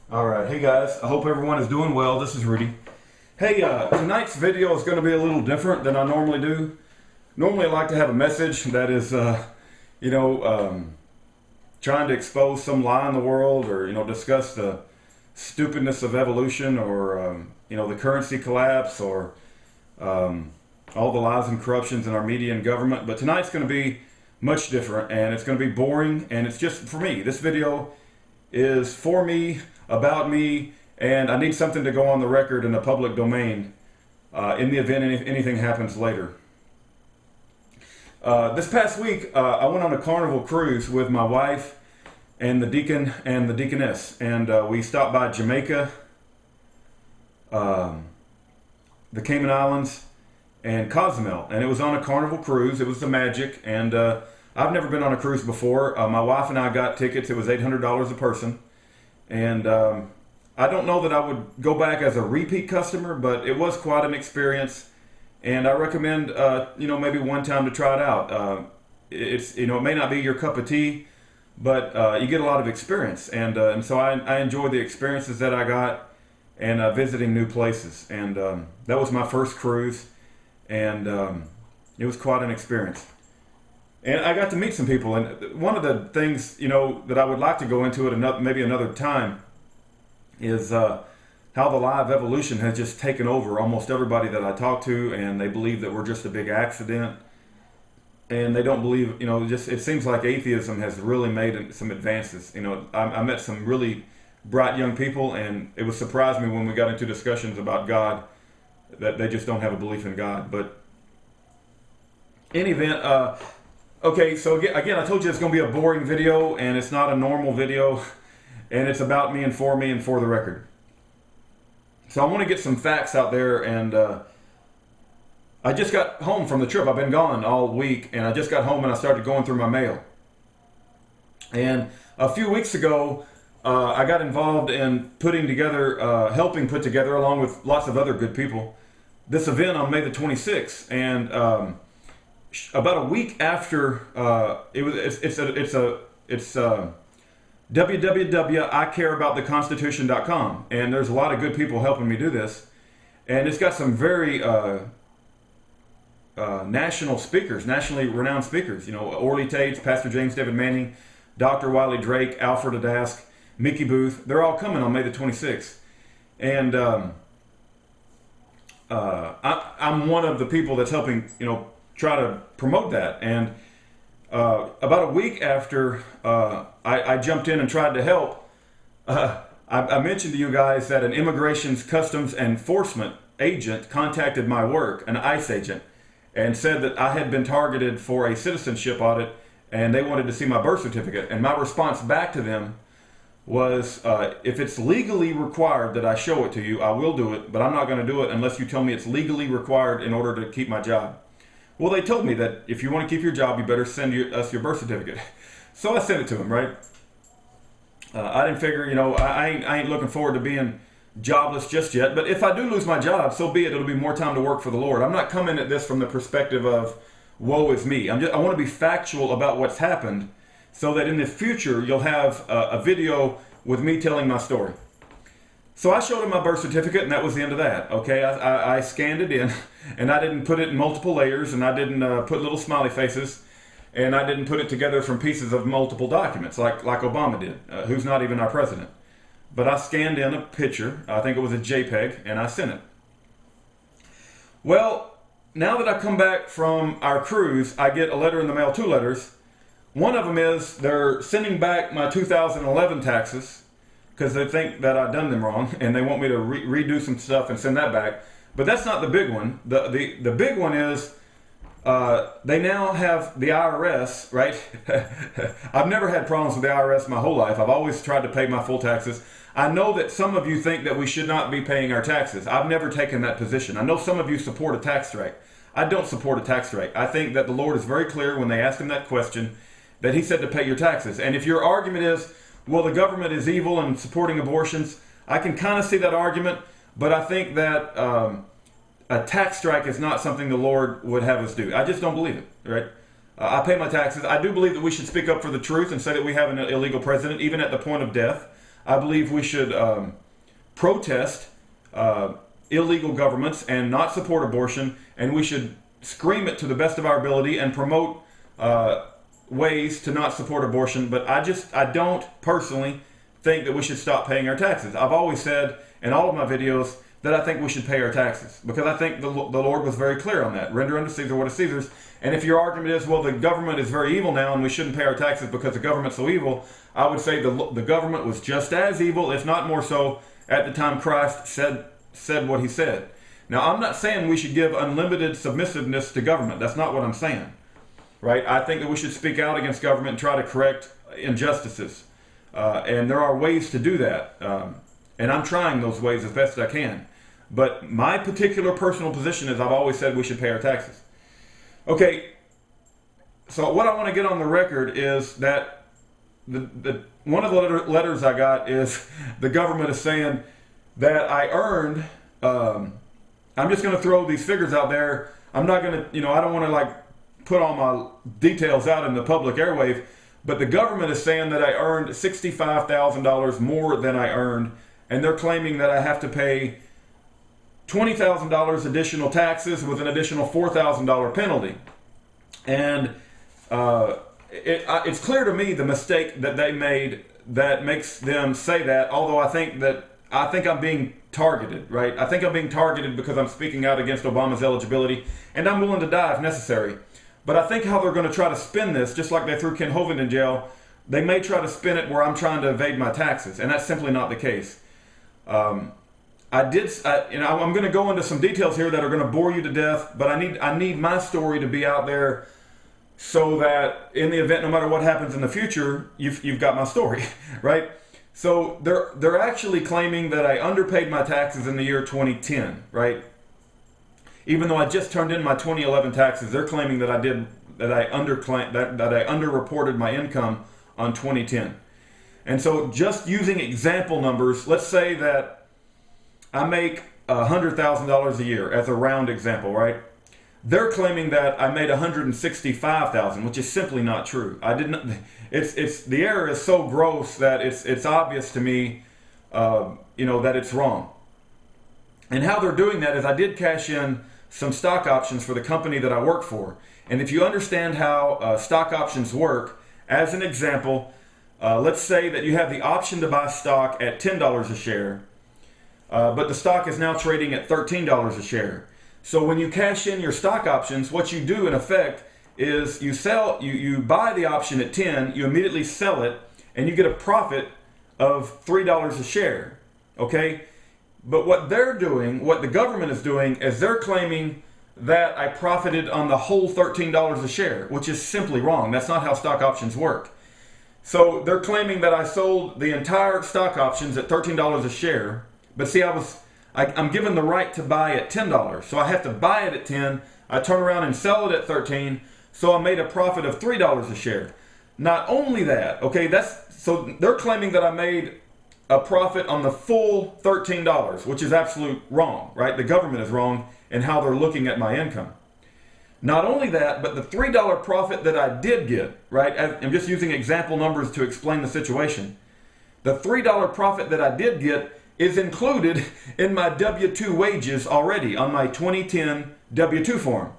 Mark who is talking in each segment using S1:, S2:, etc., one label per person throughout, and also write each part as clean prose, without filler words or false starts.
S1: Alright, hey guys, I hope everyone is doing well. This is Rudy. Hey, tonight's video is going to be a little different than I normally do. Normally I like to have a message that is, trying to expose some lie in the world, or, discuss the stupidness of evolution, or, the currency collapse, or all the lies and corruptions in our media and government. But tonight's going to be much different, and it's going to be boring, and it's just for me. This video is for me, about me, and I need something to go on the record in the public domain in the event anything happens later. This past week, I went on a carnival cruise with my wife and the deacon and the deaconess, and we stopped by Jamaica, the Cayman Islands, and Cozumel, and it was on a carnival cruise. It was the Magic, and I've never been on a cruise before. My wife and I got tickets. It was $800 a person. And I don't know that I would go back as a repeat customer, but it was quite an experience. And I recommend, maybe one time to try it out. It may not be your cup of tea, but you get a lot of experience. And so I enjoy the experiences that I got, and visiting new places. And that was my first cruise, and it was quite an experience. And I got to meet some people, and one of the things, that I would like to go into at maybe another time is how the lie of evolution has just taken over almost everybody that I talk to, and they believe that we're just a big accident, and they don't believe, it seems like atheism has really made some advances. I met some really bright young people, and it would surprise me when we got into discussions about God that they just don't have a belief in God. But in any event, okay, so again, I told you it's going to be a boring video, and it's not a normal video, and it's about me and for the record. So I want to get some facts out there, and I just got home from the trip. I've been gone all week, and I just got home and I started going through my mail. And a few weeks ago, I got involved in helping put together, along with lots of other good people, this event on May the 26th, and about a week after it's www.icareabouttheconstitution.com, and there's a lot of good people helping me do this, and it's got some very nationally renowned speakers. Orly Tates, Pastor James David Manning, Dr. Wiley Drake, Alfred Adask, Mickey Booth. They're all coming on May the 26th, and I'm one of the people that's helping try to promote that. And about a week after I jumped in and tried to help, I mentioned to you guys that an Immigration's Customs Enforcement agent contacted my work, an ICE agent, and said that I had been targeted for a citizenship audit, and they wanted to see my birth certificate. And my response back to them was, if it's legally required that I show it to you, I will do it, but I'm not going to do it unless you tell me it's legally required in order to keep my job. Well, they told me that if you want to keep your job, you better send us your birth certificate. So I sent it to them, right? I didn't figure, I ain't looking forward to being jobless just yet. But if I do lose my job, so be it. It'll be more time to work for the Lord. I'm not coming at this from the perspective of woe is me. I want to be factual about what's happened, so that in the future you'll have a video with me telling my story. So I showed him my birth certificate, and that was the end of that. Okay, I scanned it in, and I didn't put it in multiple layers, and I didn't put little smiley faces, and I didn't put it together from pieces of multiple documents like Obama did, who's not even our president. But I scanned in a picture, I think it was a JPEG, and I sent it. Well, now that I come back from our cruise, I get a letter in the mail, 2 letters. One of them is they're sending back my 2011 taxes, because they think that I've done them wrong, and they want me to redo some stuff and send that back. But that's not the big one. The big one is they now have the IRS, right? I've never had problems with the IRS my whole life. I've always tried to pay my full taxes. I know that some of you think that we should not be paying our taxes. I've never taken that position. I know some of you support a tax strike. I don't support a tax strike. I think that the Lord is very clear when they asked him that question, that he said to pay your taxes. And if your argument is, well, the government is evil and supporting abortions, I can kind of see that argument, but I think that a tax strike is not something the Lord would have us do. I just don't believe it, right? I pay my taxes. I do believe that we should speak up for the truth and say that we have an illegal president, even at the point of death. I believe we should protest illegal governments and not support abortion, and we should scream it to the best of our ability and promote ways to not support abortion. But I don't personally think that we should stop paying our taxes. I've always said in all of my videos that I think we should pay our taxes, because I think the Lord was very clear on that. Render unto Caesar what is Caesar's. And if your argument is, well, the government is very evil now and we shouldn't pay our taxes because the government's so evil, I would say the government was just as evil, if not more so, at the time Christ said what he said. Now, I'm not saying we should give unlimited submissiveness to government. That's not what I'm saying, right? I think that we should speak out against government and try to correct injustices. And there are ways to do that. And I'm trying those ways as best as I can. But my particular personal position is I've always said we should pay our taxes. Okay, so what I want to get on the record is that one of the letters I got is the government is saying that I earned, I'm just going to throw these figures out there. I'm not going to, I don't want to like put all my details out in the public airwave, but the government is saying that I earned $65,000 more than I earned, and they're claiming that I have to pay $20,000 additional taxes with an additional $4,000 penalty. And it's clear to me the mistake that they made that makes them say that, although I think I'm being targeted, right? I think I'm being targeted because I'm speaking out against Obama's eligibility, and I'm willing to die if necessary. But I think how they're going to try to spin this, just like they threw Ken Hovind in jail, they may try to spin it where I'm trying to evade my taxes, and that's simply not the case. I'm going to go into some details here that are going to bore you to death, but I need my story to be out there so that in the event, no matter what happens in the future, you've got my story, right? So they're actually claiming that I underpaid my taxes in the year 2010, right? Even though I just turned in my 2011 taxes, they're claiming that I underreported my income on 2010. And so just using example numbers, let's say that I make $100,000 a year as a round example, right? They're claiming that I made $165,000, which is simply not true. I didn't. It's the error is so gross that it's obvious to me, that it's wrong. And how they're doing that is I did cash in some stock options for the company that I work for. And if you understand how stock options work, as an example, let's say that you have the option to buy stock at $10 a share. But the stock is now trading at $13 a share. So when you cash in your stock options, what you do in effect is you buy the option at 10, you immediately sell it, and you get a profit of $3 a share. Okay? But what the government is doing is they're claiming that I profited on the whole $13 a share, which is simply wrong. That's not how stock options work. So they're claiming that I sold the entire stock options at $13 a share. But see, I'm given the right to buy at $10, so I have to buy it at 10. I turn around and sell it at 13, so I made a profit of $3 a share. Not only that, okay, so they're claiming that I made a profit on the full $13, which is absolute wrong, right? The government is wrong in how they're looking at my income. Not only that, but the $3 profit that I did get, right? I'm just using example numbers to explain the situation. The $3 profit that I did get is included in my W-2 wages already on my 2010 W-2 form.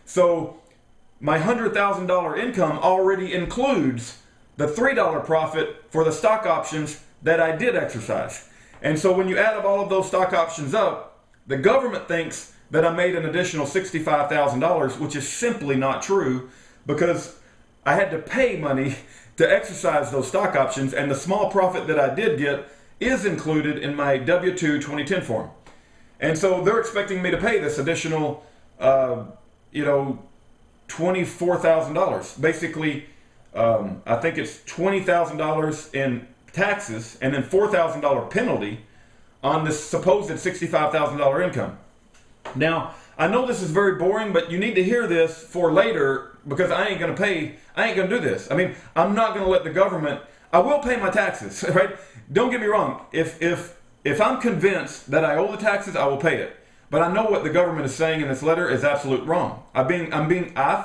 S1: So my $100,000 income already includes the $3 profit for the stock options that I did exercise. And so when you add up all of those stock options up, the government thinks that I made an additional $65,000, which is simply not true, because I had to pay money to exercise those stock options, and the small profit that I did get is included in my W-2 2010 form. And so they're expecting me to pay this additional, $24,000. Basically, I think it's $20,000 in taxes and then $4,000 penalty on this supposed $65,000 income. Now, I know this is very boring, but you need to hear this for later, because I ain't going to do this. I mean, I'm not going to let the government, I will pay my taxes, right? Don't get me wrong. If I'm convinced that I owe the taxes, I will pay it. But I know what the government is saying in this letter is absolute wrong. I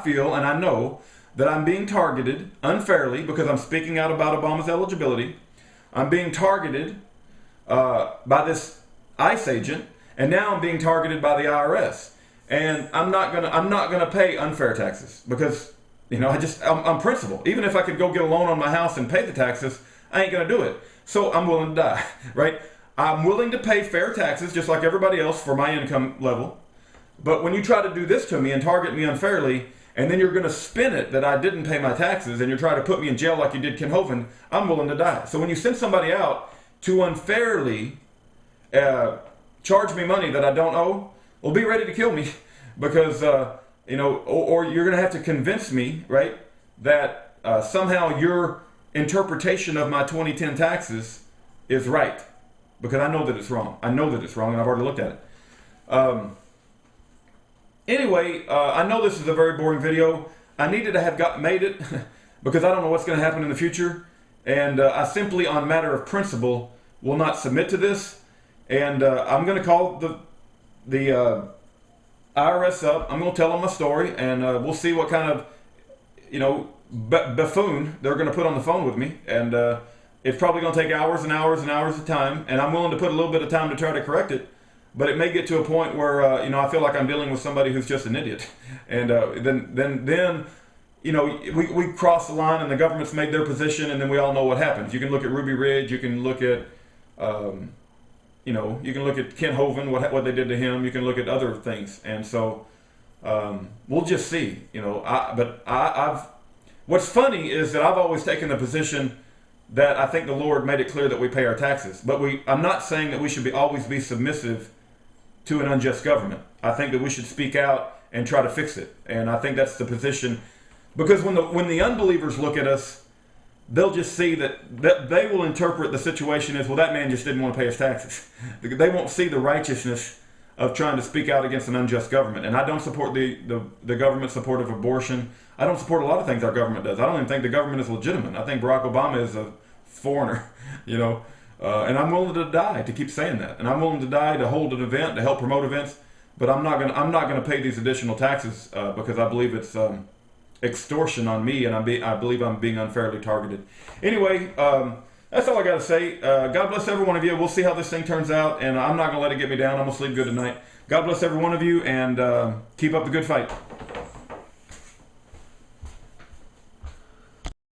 S1: feel and I know that I'm being targeted unfairly because I'm speaking out about Obama's eligibility, I'm being targeted by this ICE agent, and now I'm being targeted by the IRS. And I'm not gonna pay unfair taxes because, you know, I'm principled. Even if I could go get a loan on my house and pay the taxes, I ain't gonna do it. So I'm willing to die, right? I'm willing to pay fair taxes just like everybody else for my income level. But when you try to do this to me and target me unfairly, and then you're going to spin it that I didn't pay my taxes, and you're trying to put me in jail like you did Ken Hovind, I'm willing to die. So when you send somebody out to unfairly charge me money that I don't owe, well, be ready to kill me because, you know, or you're going to have to convince me, right, that somehow your interpretation of my 2010 taxes is right, because I know that it's wrong. I know that it's wrong, and I've already looked at it. Anyway, I know this is a very boring video. I needed to have made it because I don't know what's going to happen in the future, and I simply, on matter of principle, will not submit to this. And I'm going to call the IRS up. I'm going to tell them my story, and we'll see what kind of, you know, buffoon they're going to put on the phone with me. And it's probably going to take hours and hours and hours of time, and I'm willing to put a little bit of time to try to correct it. But it may get to a point where, you know, I feel like I'm dealing with somebody who's just an idiot. And then you know, we cross the line and the government's made their position, and then we all know what happens. You can look at Ruby Ridge, you can look at, you know, you can look at Ken Hovind, what they did to him. You can look at other things. And so we'll just see, you know. What's funny is that I've always taken the position that I think the Lord made it clear that we pay our taxes. But I'm not saying that we should always be submissive to an unjust government. I think that we should speak out and try to fix it. And I think that's the position. Because when the unbelievers look at us, they'll just see that they will interpret the situation as, well, that man just didn't want to pay his taxes. They won't see the righteousness of trying to speak out against an unjust government. And I don't support the government's support of abortion. I don't support a lot of things our government does. I don't even think the government is legitimate. I think Barack Obama is a foreigner, you know. And I'm willing to die to keep saying that. And I'm willing to die to hold an event, to help promote events. But I'm not gonna pay these additional taxes because I believe it's extortion on me, and I believe I'm being unfairly targeted. Anyway, that's all I got to say. God bless every one of you. We'll see how this thing turns out, and I'm not going to let it get me down. I'm going to sleep good tonight. God bless every one of you, and keep up the good fight.